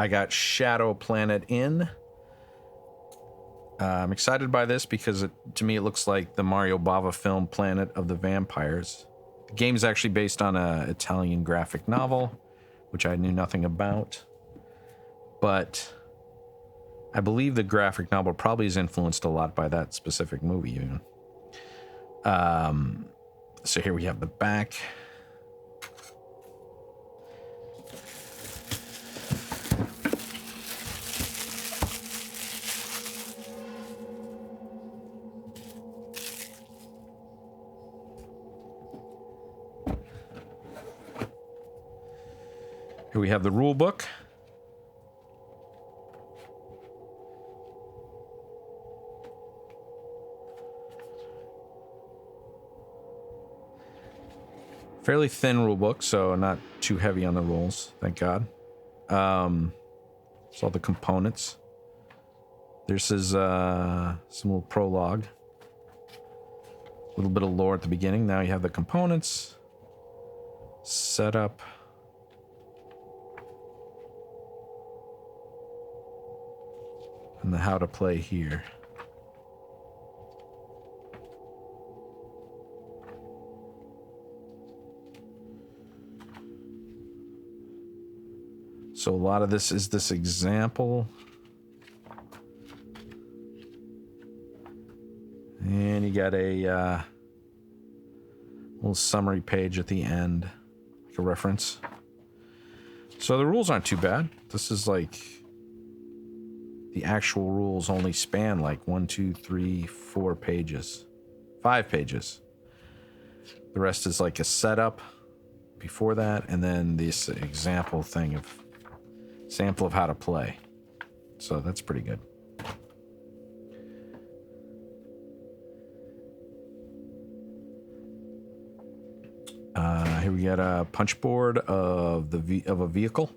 I got Shadow Planet in. I'm excited by this because to me it looks like the Mario Bava film Planet of the Vampires. The game is actually based on an Italian graphic novel, which I knew nothing about. But I believe the graphic novel probably is influenced a lot by that specific movie. Even. So here we have the back. Here we have the rule book. Fairly thin rule book, so not too heavy on the rules, thank God. So all the components. This is some little prologue. A little bit of lore at the beginning. Now you have the components. Setup. And the how to play here. So a lot of this is this example. And you got a little summary page at the end, like a reference. So the rules aren't too bad. This is like the actual rules only span like 1, 2, 3, 4 pages, 5 pages. The rest is like a setup before that, and then this example of how to play. So that's pretty good. Here we got a punch board of a vehicle.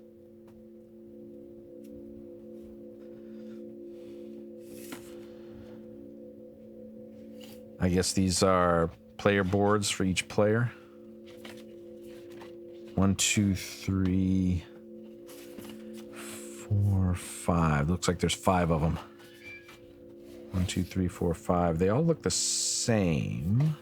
I guess these are player boards for each player. 1, 2, 3, 4, 5. Looks like there's 5 of them. 1, 2, 3, 4, 5. They all look the same.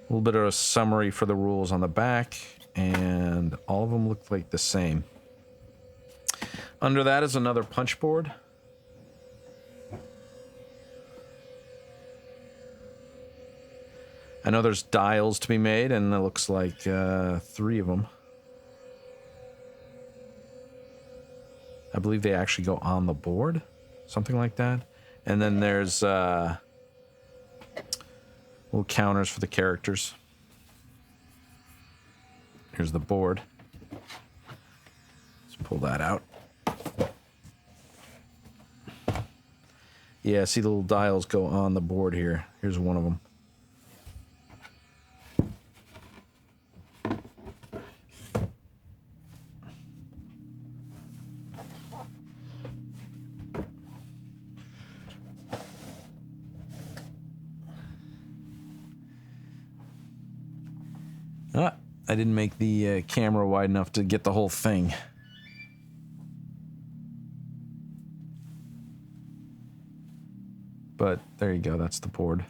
A little bit of a summary for the rules on the back, and all of them look like the same. Under that is another punch board. I know there's dials to be made, and it looks like 3 of them. I believe they actually go on the board, something like that. And then there's little counters for the characters. Here's the board. Let's pull that out. Yeah, see the little dials go on the board here. Here's one of them. I didn't make the camera wide enough to get the whole thing. But there you go, that's the board.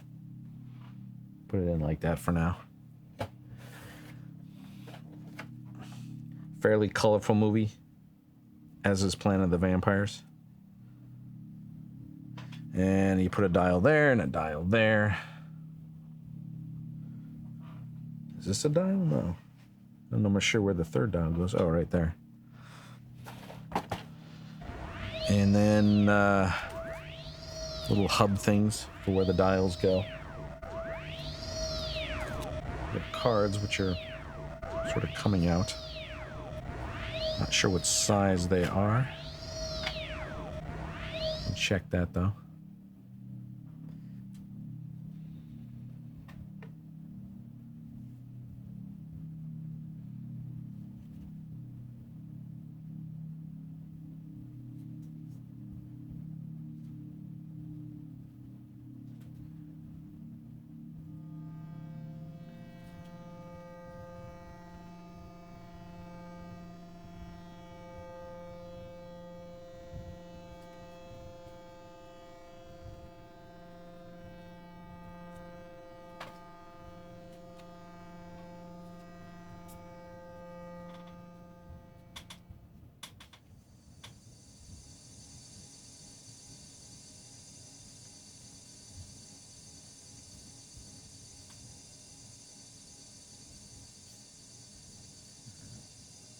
Put it in like that for now. Fairly colorful movie, as is Planet of the Vampires. And you put a dial there and a dial there. Is this a dial? No. I'm not sure where the third dial goes. Oh, right there. And then little hub things for where the dials go. The cards, which are sort of coming out. Not sure what size they are. I'll check that though.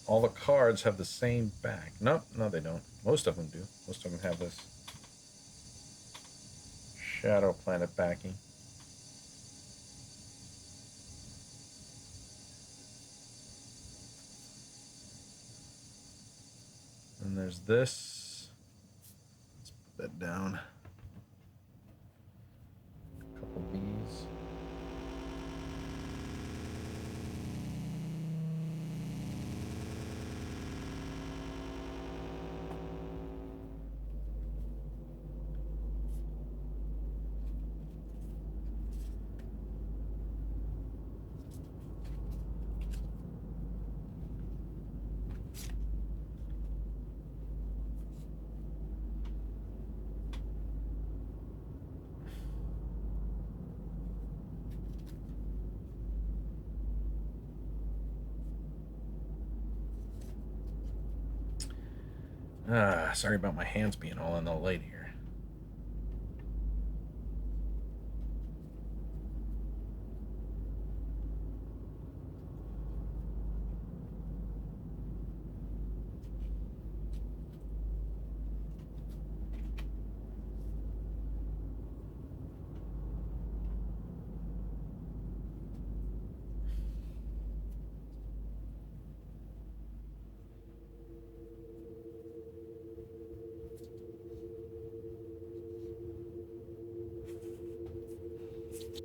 all the cards have the same back. Nope, no they don't. Most of them do. Most of them have this Shadow Planet backing. And there's this. Let's put that down. A couple of these. Sorry about my hands being all in the light here.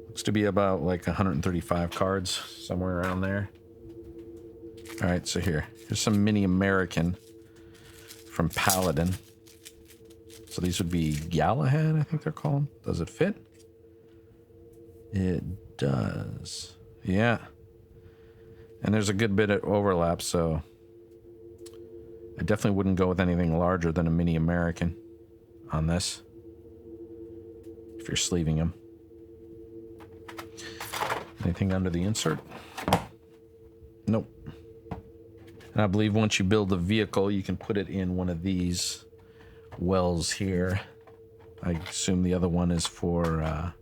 Looks to be about like 135 cards, somewhere around there. All right, so here's some mini American from Paladin. So these would be Galahad, I think they're called. Does it fit? It does. Yeah. And there's a good bit of overlap, so I definitely wouldn't go with anything larger than a mini American on this, if you're sleeving them. Anything under the insert? Nope. And I believe once you build the vehicle, you can put it in one of these wells here. I assume the other one is for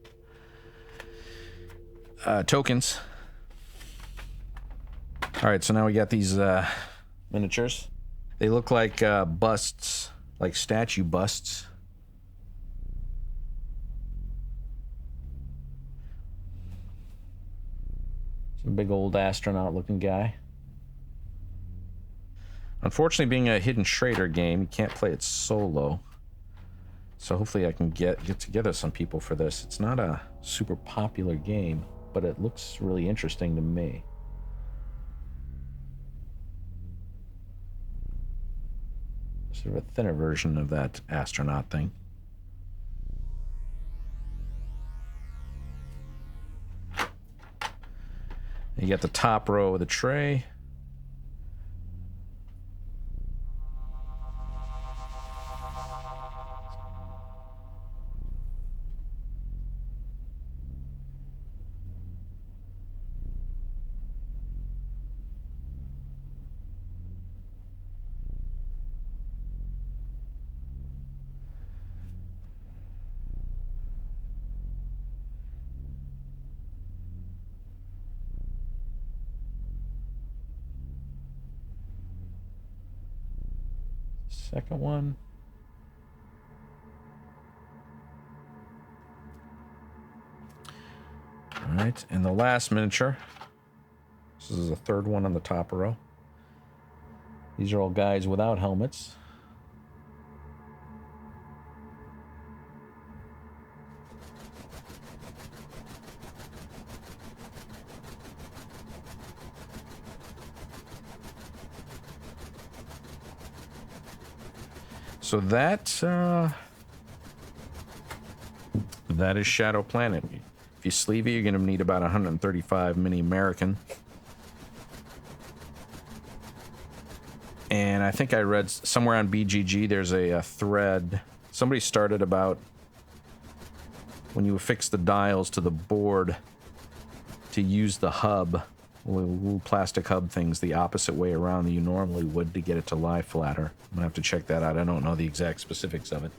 tokens. All right, so now we got these miniatures. They look like busts, like statue busts. Some big old astronaut looking guy. Unfortunately, being a Hidden Schrader game, you can't play it solo. So hopefully I can get together some people for this. It's not a super popular game, but it looks really interesting to me. Sort of a thinner version of that astronaut thing. You got the top row of the tray. Second one. All right, and the last miniature. This is the third one on the top row. These are all guys without helmets. So that is Shadow Planet. If you sleeve it, you're going to need about 135 mini American. And I think I read somewhere on BGG there's a thread. Somebody started about when you affix the dials to the board to use the hub, little plastic hub things, the opposite way around that you normally would to get it to lie flatter. I'm going to have to check that out. I don't know the exact specifics of it.